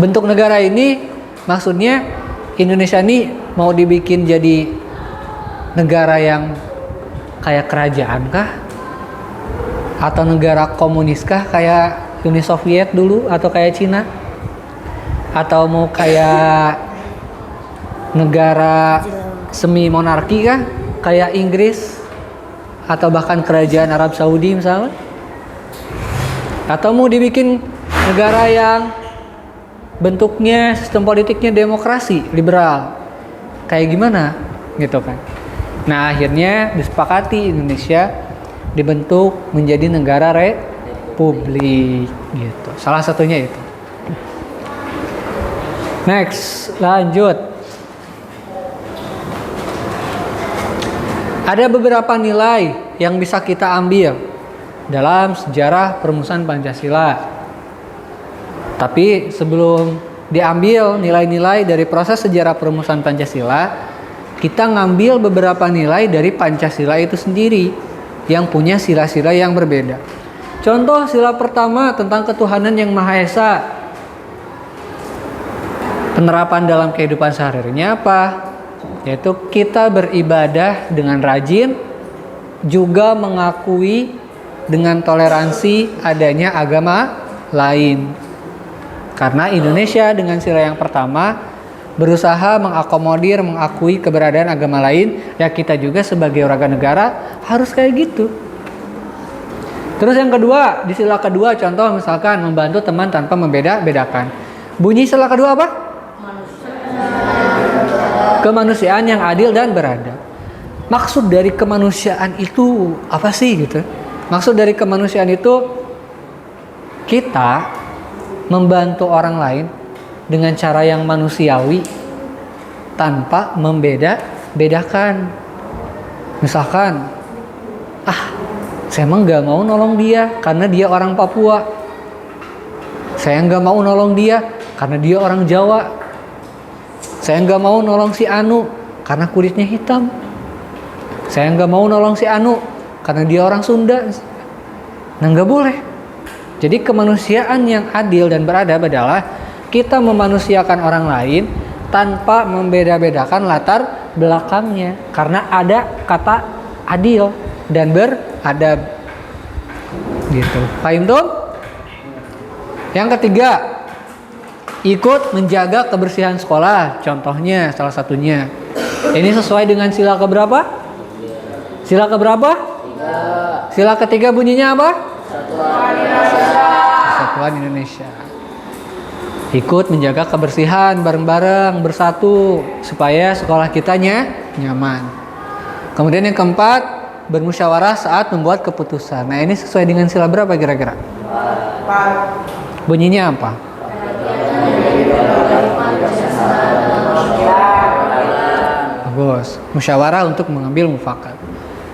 Bentuk negara ini maksudnya Indonesia ini mau dibikin jadi negara yang kayak kerajaan kah? Atau negara komunis kah kayak Uni Soviet dulu atau kayak Cina? Atau mau kayak negara semi monarki kah kayak Inggris atau bahkan kerajaan Arab Saudi misalnya? Atau mau dibikin negara yang bentuknya sistem politiknya demokrasi liberal kayak gimana gitu kan? Nah akhirnya disepakati Indonesia dibentuk menjadi negara republik gitu. Salah satunya itu. Next, lanjut. Ada beberapa nilai yang bisa kita ambil dalam sejarah perumusan Pancasila. Tapi sebelum diambil nilai-nilai dari proses sejarah perumusan Pancasila, kita ngambil beberapa nilai dari Pancasila itu sendiri yang punya sila-sila yang berbeda. Contoh sila pertama tentang ketuhanan yang Maha Esa. Penerapan dalam kehidupan sehari-harinya apa? Yaitu kita beribadah dengan rajin, juga mengakui dengan toleransi adanya agama lain. Karena Indonesia dengan sila yang pertama berusaha mengakomodir, mengakui keberadaan agama lain, ya kita juga sebagai warga negara harus kayak gitu. Terus yang kedua, di sila kedua contoh misalkan membantu teman tanpa membeda-bedakan. Bunyi sila kedua apa? Kemanusiaan yang adil dan beradab. Maksud dari kemanusiaan itu apa sih gitu? Maksud dari kemanusiaan itu kita membantu orang lain dengan cara yang manusiawi tanpa membeda-bedakan. Misalkan, saya emang gak mau nolong dia karena dia orang Papua. Saya gak mau nolong dia karena dia orang Jawa. Saya gak mau nolong si Anu karena kulitnya hitam. Saya gak mau nolong si Anu karena dia orang Sunda. Nah gak boleh. Jadi kemanusiaan yang adil dan beradab adalah kita memanusiakan orang lain tanpa membeda-bedakan latar belakangnya. Karena ada kata adil dan beradab. Gitu. Paham tuh? Yang ketiga, ikut menjaga kebersihan sekolah. Contohnya salah satunya. Ini sesuai dengan sila keberapa? Sila keberapa? Sila ketiga bunyinya apa? Persatuan Indonesia. Ikut menjaga kebersihan bareng-bareng bersatu supaya sekolah kitanya nyaman. Kemudian yang keempat, bermusyawarah saat membuat keputusan. Nah ini sesuai dengan sila berapa kira-kira? Bunyinya apa? Bagus. Musyawarah untuk mengambil mufakat.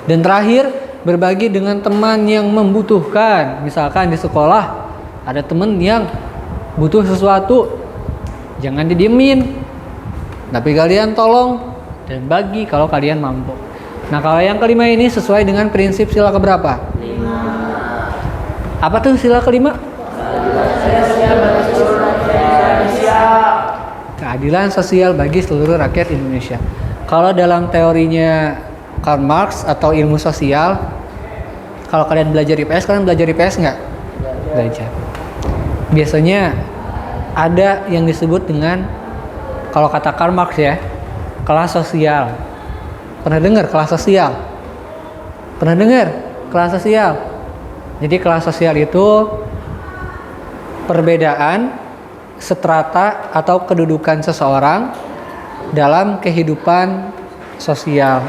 Dan terakhir, berbagi dengan teman yang membutuhkan. Misalkan di sekolah ada teman yang butuh sesuatu, jangan didiemin, tapi kalian tolong dan bagi kalau kalian mampu. Nah kalau yang kelima ini sesuai dengan prinsip sila keberapa? 5. Apa tuh sila kelima? Keadilan sosial bagi seluruh rakyat Indonesia. Kalau dalam teorinya Karl Marx atau ilmu sosial, kalau kalian belajar IPS, kalian belajar IPS nggak? Belajar. Biasanya ada yang disebut dengan, kalau kata Karl Marx ya, kelas sosial. Pernah dengar kelas sosial? Pernah dengar kelas sosial? Jadi kelas sosial itu perbedaan strata atau kedudukan seseorang dalam kehidupan sosial.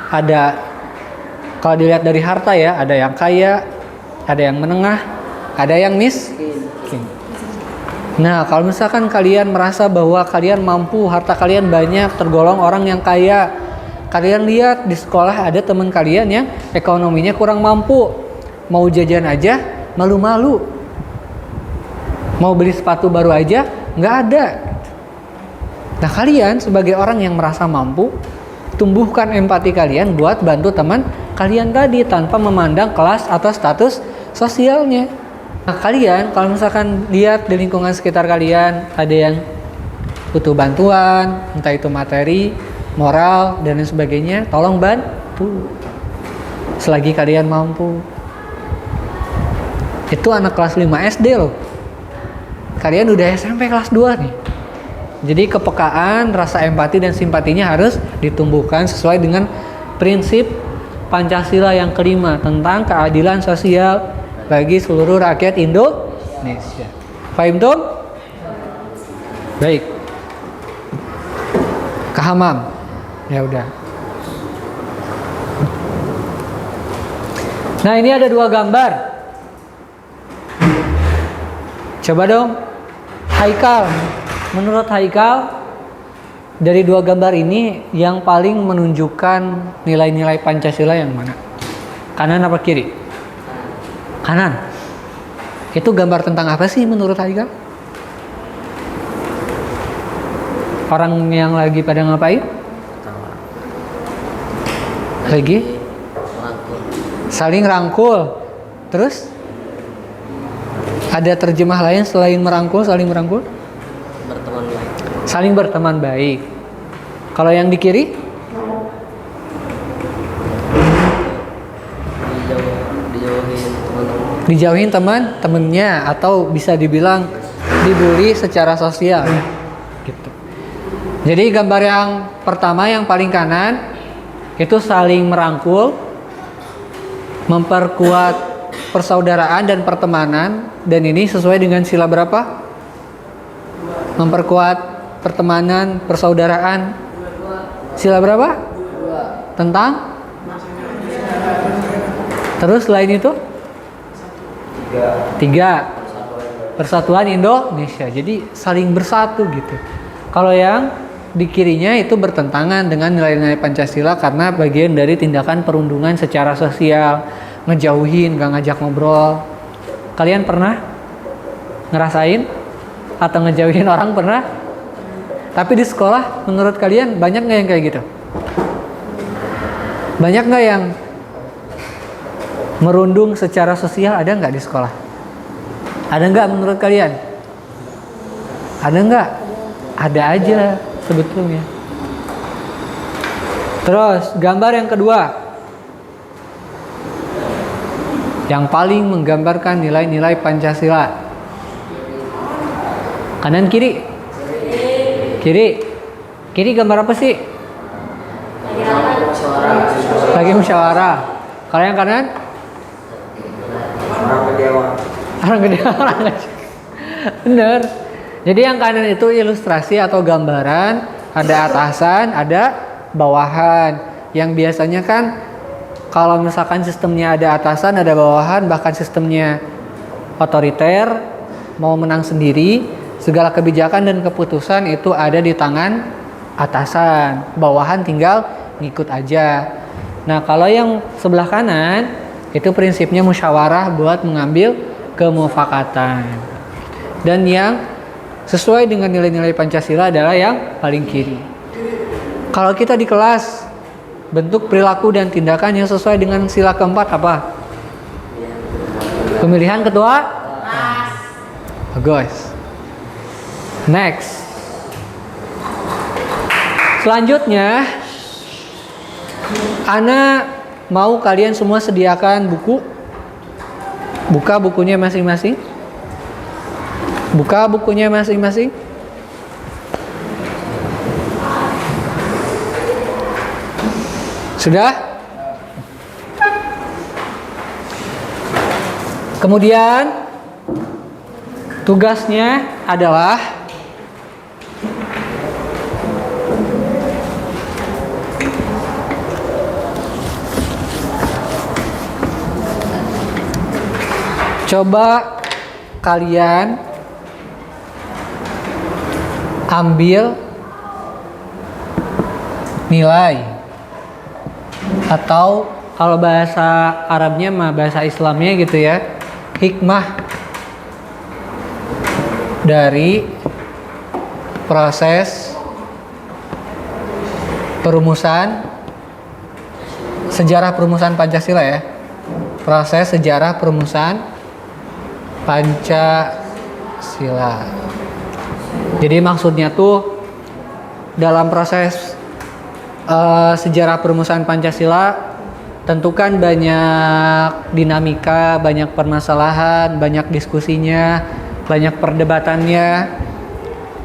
Ada, kalau dilihat dari harta ya, ada yang kaya, ada yang menengah, ada yang miskin. Nah, kalau misalkan kalian merasa bahwa kalian mampu, harta kalian banyak, tergolong orang yang kaya, kalian lihat di sekolah ada teman kalian yang ekonominya kurang mampu, mau jajan aja malu-malu, mau beli sepatu baru aja nggak ada. Nah, kalian sebagai orang yang merasa mampu, tumbuhkan empati kalian buat bantu teman kalian tadi tanpa memandang kelas atau status sosialnya. Nah, kalian kalau misalkan lihat di lingkungan sekitar kalian ada yang butuh bantuan, entah itu materi, moral, dan lain sebagainya, tolong bantu selagi kalian mampu. Itu anak kelas 5 SD loh. Kalian udah SMP kelas 2 nih. Jadi kepekaan, rasa empati dan simpatinya harus ditumbuhkan sesuai dengan prinsip Pancasila yang kelima tentang keadilan sosial bagi seluruh rakyat Indonesia. Paham tuh? Baik. Kehamam. Ya udah. Nah, ini ada 2 gambar. Coba dong. Haikal. Menurut Haikal, dari 2 gambar ini yang paling menunjukkan nilai-nilai Pancasila yang mana? Kanan apa kiri? Kanan. Itu gambar tentang apa sih menurut Haikal? Orang yang lagi pada ngapain? Lagi? Saling rangkul. Terus? Ada terjemah lain selain merangkul, saling merangkul? Berteman baik. Saling berteman baik. Kalau yang di kiri? Dijauhin teman-temannya atau bisa dibilang dibully secara sosial. Gitu. Jadi gambar yang pertama yang paling kanan itu saling merangkul, memperkuat persaudaraan dan pertemanan, dan ini sesuai dengan sila berapa? Memperkuat pertemanan, persaudaraan. Sila berapa? Tentang? Terus selain itu? Tiga. Persatuan Indonesia. Jadi saling bersatu gitu. Kalau yang di kirinya itu bertentangan dengan nilai-nilai Pancasila karena bagian dari tindakan perundungan secara sosial, ngejauhin, gak ngajak ngobrol. Kalian pernah ngerasain atau ngejauhin orang pernah? Tapi di sekolah menurut kalian banyak gak yang kayak gitu? Banyak gak yang merundung secara sosial, ada gak di sekolah? Ada gak menurut kalian? Ada gak? Ada aja sebetulnya. Terus gambar yang kedua, yang paling menggambarkan nilai-nilai Pancasila. Kanan kiri? Kiri gambar apa sih? Lagi musyawarah. Kalau yang kanan? Orang gede orang kecil. Bener. Jadi yang kanan itu ilustrasi atau gambaran, ada atasan, ada bawahan. Yang biasanya kan kalau misalkan sistemnya ada atasan, ada bawahan, bahkan sistemnya otoriter, mau menang sendiri, segala kebijakan dan keputusan itu ada di tangan atasan. Bawahan tinggal ngikut aja. Nah, kalau yang sebelah kanan itu prinsipnya musyawarah buat mengambil kemufakatan. Dan yang sesuai dengan nilai-nilai Pancasila adalah yang paling kiri. Kalau kita di kelas, bentuk perilaku dan tindakan yang sesuai dengan sila keempat apa? Pemilihan ketua kelas. Bagus. Next. Selanjutnya, Ana mau kalian semua sediakan buku. Buka bukunya masing-masing. Buka bukunya masing-masing. Sudah? Kemudian tugasnya adalah coba kalian ambil nilai, atau kalau bahasa Arabnya mah bahasa Islamnya gitu ya, hikmah dari proses perumusan sejarah perumusan Pancasila ya. Proses sejarah perumusan Pancasila. Jadi maksudnya tuh dalam proses sejarah perumusan Pancasila tentukan banyak dinamika, banyak permasalahan, banyak diskusinya, banyak perdebatannya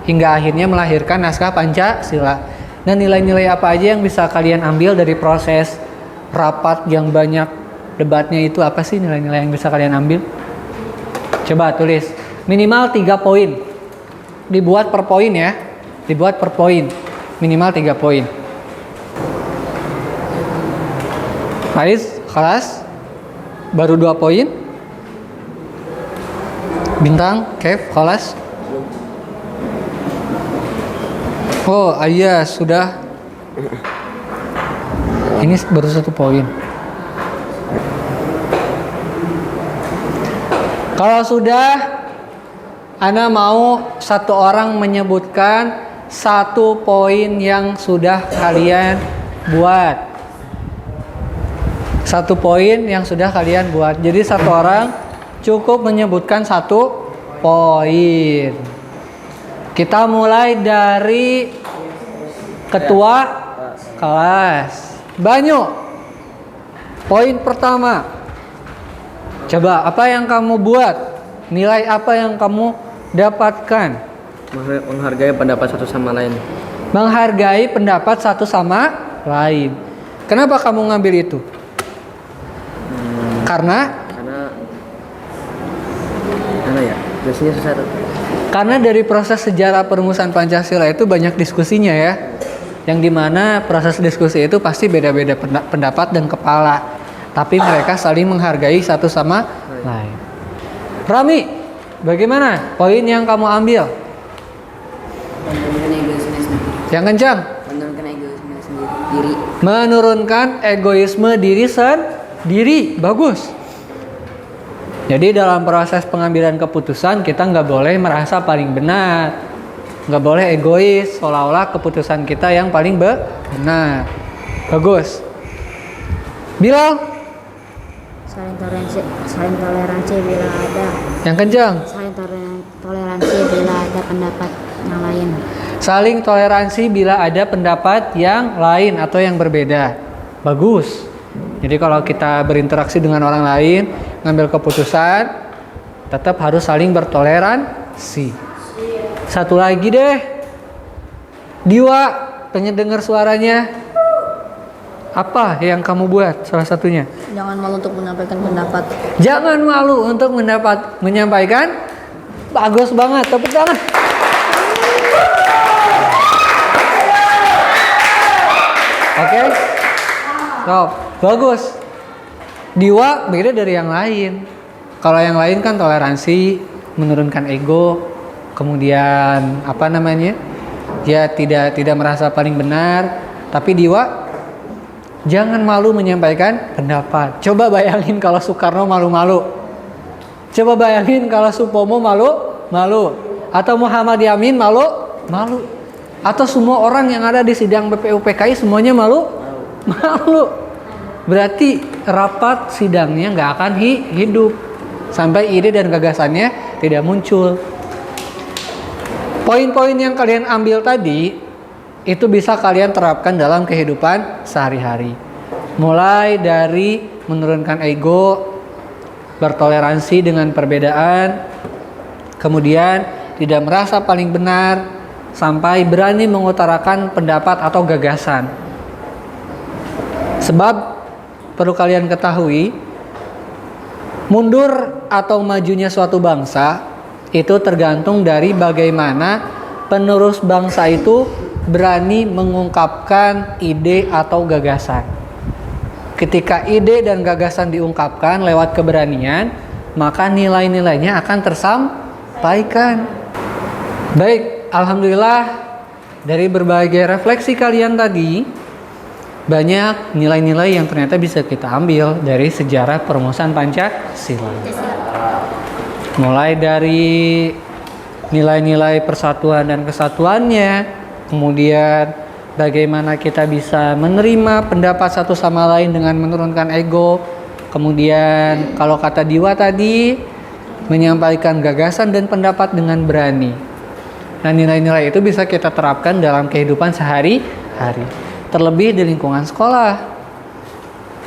hingga akhirnya melahirkan naskah Pancasila. Nah, nilai-nilai apa aja yang bisa kalian ambil dari proses rapat yang banyak debatnya itu? Apa sih nilai-nilai yang bisa kalian ambil? Coba tulis minimal 3 poin. Dibuat per poin ya. Dibuat per poin. Minimal 3 poin. Faiz, kelas baru 2 poin. Bintang, Kev, kelas. Oh, iya sudah. Ini baru 1 poin. Kalau sudah, Ana mau satu orang menyebutkan 1 poin yang sudah kalian buat. 1 poin yang sudah kalian buat. Jadi satu orang cukup menyebutkan 1 poin. Kita mulai dari ketua kelas. Banyu, poin pertama. Coba, apa yang kamu buat? Nilai apa yang kamu dapatkan? Menghargai pendapat satu sama lain. Menghargai pendapat satu sama lain. Kenapa kamu ngambil itu? Karena ya, biasanya susah tuh. Karena dari proses sejarah perumusan Pancasila itu banyak diskusinya ya. Yang dimana proses diskusi itu pasti beda-beda pendapat dan kepala. Tapi mereka saling menghargai satu sama lain. Rami, bagaimana poin yang kamu ambil? Menurunkan egoisme sendiri. Yang kencang. Menurunkan egoisme sendiri. Menurunkan egoisme diri sendiri. Bagus. Jadi dalam proses pengambilan keputusan kita nggak boleh merasa paling benar, nggak boleh egois seolah-olah keputusan kita yang paling benar. Bagus. Bilal, saling toleransi bila ada yang kencang. saling toleransi bila ada pendapat yang lain. Saling toleransi bila ada pendapat yang lain atau yang berbeda. Bagus. Jadi kalau kita berinteraksi dengan orang lain, ngambil keputusan, tetap harus saling bertoleransi. Satu lagi deh, Diwa, pengen dengar suaranya. Apa yang kamu buat salah satunya? Jangan malu untuk menyampaikan pendapat. Jangan malu untuk menyampaikan. Bagus banget, tepuk tangan. Oke. Stop. Bagus. Diwa beda dari yang lain. Kalau yang lain kan toleransi, menurunkan ego, kemudian apa namanya? Dia tidak merasa paling benar, tapi Diwa jangan malu menyampaikan pendapat. Coba bayangin kalau Soekarno malu-malu. Coba bayangin kalau Supomo malu-malu. Atau Muhammad Yamin malu-malu. Atau semua orang yang ada di sidang BPUPKI semuanya malu. Berarti rapat sidangnya nggak akan hidup. Sampai ide dan gagasannya tidak muncul. Poin-poin yang kalian ambil tadi itu bisa kalian terapkan dalam kehidupan sehari-hari. Mulai dari menurunkan ego, bertoleransi dengan perbedaan, kemudian tidak merasa paling benar, sampai berani mengutarakan pendapat atau gagasan. Sebab perlu kalian ketahui, mundur atau majunya suatu bangsa itu tergantung dari bagaimana penerus bangsa itu berani mengungkapkan ide atau gagasan. Ketika ide dan gagasan diungkapkan lewat keberanian, maka nilai-nilainya akan tersampaikan. Baik, alhamdulillah dari berbagai refleksi kalian tadi, banyak nilai-nilai yang ternyata bisa kita ambil dari sejarah perumusan Pancasila. Mulai dari nilai-nilai persatuan dan kesatuannya, kemudian bagaimana kita bisa menerima pendapat satu sama lain dengan menurunkan ego, kemudian kalau kata Diwa tadi, menyampaikan gagasan dan pendapat dengan berani. Nah, nilai-nilai itu bisa kita terapkan dalam kehidupan sehari-hari. Terlebih di lingkungan sekolah.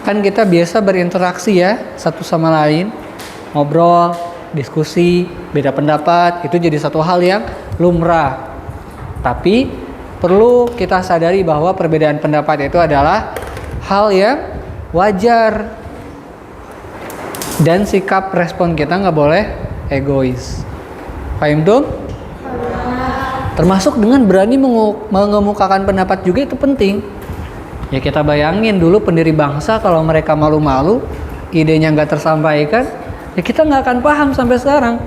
Kan kita biasa berinteraksi ya, satu sama lain, ngobrol, diskusi, beda pendapat, itu jadi satu hal yang lumrah. Tapi perlu kita sadari bahwa perbedaan pendapat itu adalah hal yang wajar. Dan sikap respon kita nggak boleh egois. Paham tuh? Termasuk dengan berani mengemukakan pendapat juga itu penting. Ya kita bayangin dulu pendiri bangsa kalau mereka malu-malu, idenya nggak tersampaikan, ya kita nggak akan paham sampai sekarang.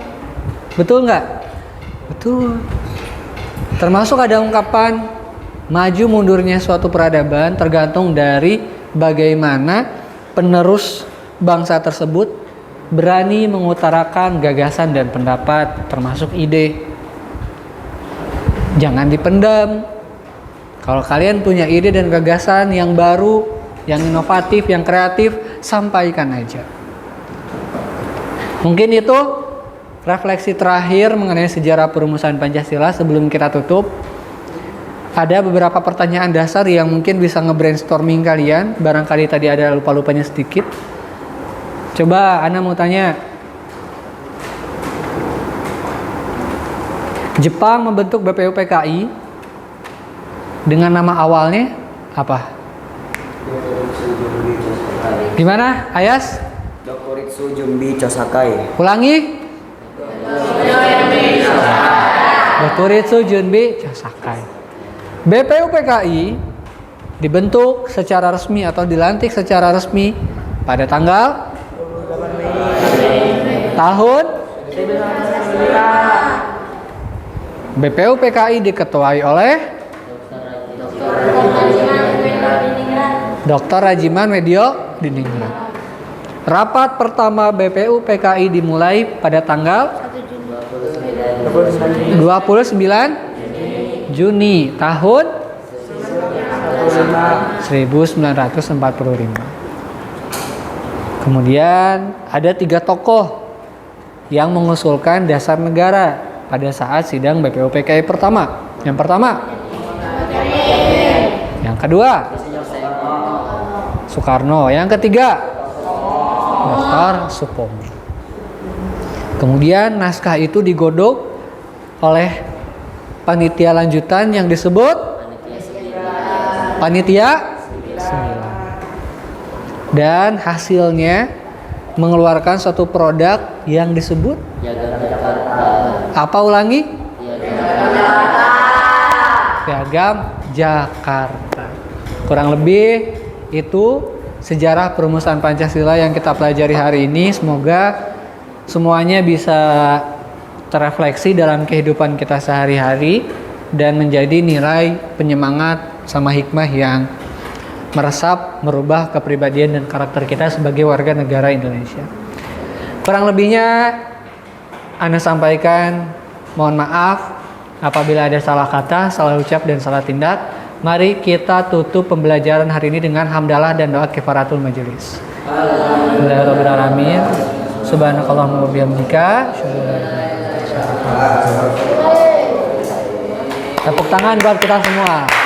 Betul nggak? Betul. Termasuk ada ungkapan maju mundurnya suatu peradaban tergantung dari bagaimana penerus bangsa tersebut berani mengutarakan gagasan dan pendapat termasuk ide. Jangan dipendam. Kalau kalian punya ide dan gagasan yang baru, yang inovatif, yang kreatif, sampaikan aja. Mungkin itu refleksi terakhir mengenai sejarah perumusan Pancasila sebelum kita tutup. Ada beberapa pertanyaan dasar yang mungkin bisa nge-brainstorming kalian. Barangkali tadi ada lupa-lupanya sedikit. Coba Ana mau tanya. Jepang membentuk BPUPKI Dengan nama awalnya apa? Gimana, Ayas? Dokuritsu Jumbi Chosakai. Ulangi. Dokuritsu Junbi Chosakai. BPUPKI dibentuk secara resmi atau dilantik secara resmi pada tanggal tahun BPUPKI diketuai oleh Dr. Rajiman Medio Diningrat. Rapat pertama BPUPKI dimulai pada tanggal 29 Juni tahun 1945. Kemudian ada 3 tokoh yang mengusulkan dasar negara pada saat sidang BPUPKI pertama. Yang pertama, yang kedua, Soekarno. Yang ketiga, Dr. Supomo. Kemudian naskah itu digodok oleh panitia lanjutan yang disebut panitia 9. Dan hasilnya mengeluarkan suatu produk yang disebut apa, ulangi? Piagam Jakarta. Kurang lebih itu sejarah perumusan Pancasila yang kita pelajari hari ini. Semoga semuanya bisa terrefleksi dalam kehidupan kita sehari-hari dan menjadi nilai penyemangat sama hikmah yang meresap, merubah kepribadian dan karakter kita sebagai warga negara Indonesia. Kurang lebihnya Anda sampaikan, mohon maaf apabila ada salah kata, salah ucap dan salah tindak. Mari kita tutup pembelajaran hari ini dengan hamdalah dan doa kifaratul majelis. Bismillahirrahmanirrahim. Subhanakallahumma wa bihamdika. Tepuk tangan buat kita semua.